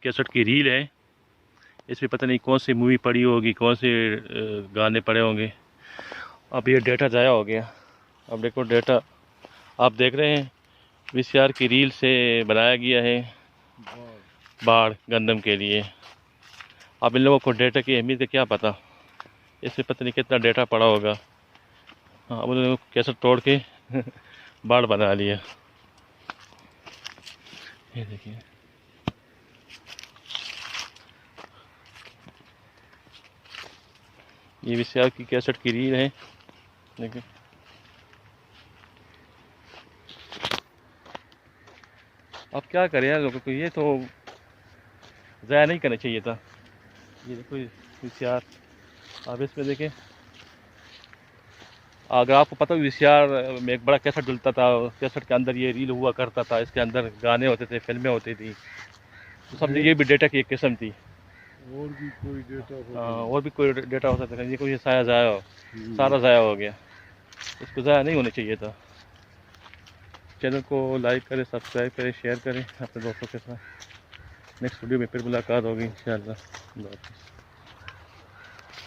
Cassette की reel है। इसमें पता नहीं कौन सी मूवी पड़ी होगी, कौन से गाने पड़े होंगे। अब ये डेटा ज़ाया हो गया। अब देखो डेटा आप देख रहे हैं, वीसीआर की रील से बनाया गया है बाढ़ गंदम के लिए। अब इन लोगों को डेटा की अहमियत का क्या पता, इसमें पता नहीं कितना डेटा पड़ा होगा। हाँ, अब उन्होंने कैसेट तोड़ के बाढ़ बना लिया। ये देखिए, ये वीसीआर की कैसेट की रील है। देखिए, अब क्या करें यार, लोगों को ये तो ज़ाया नहीं करना चाहिए था। ये देखो वीसीआर, आप इसमें देखें, अगर आपको पता हो वीसीआर में एक बड़ा कैसेट डलता था, कैसेट के अंदर ये रील हुआ करता था, इसके अंदर गाने होते थे, फिल्में होती थी, तो समझो ये भी डेटा की एक किस्म थी। और भी कोई डेटा हो, और भी कोई डेटा हो सकता था। ये कोई साया ज़ाया हो, सारा ज़ाया हो गया। इसको ज़ाया नहीं होना चाहिए था। चैनल को लाइक करें, सब्सक्राइब करें, शेयर करें अपने दोस्तों के साथ। नेक्स्ट वीडियो में फिर मुलाकात होगी इंशाअल्लाह।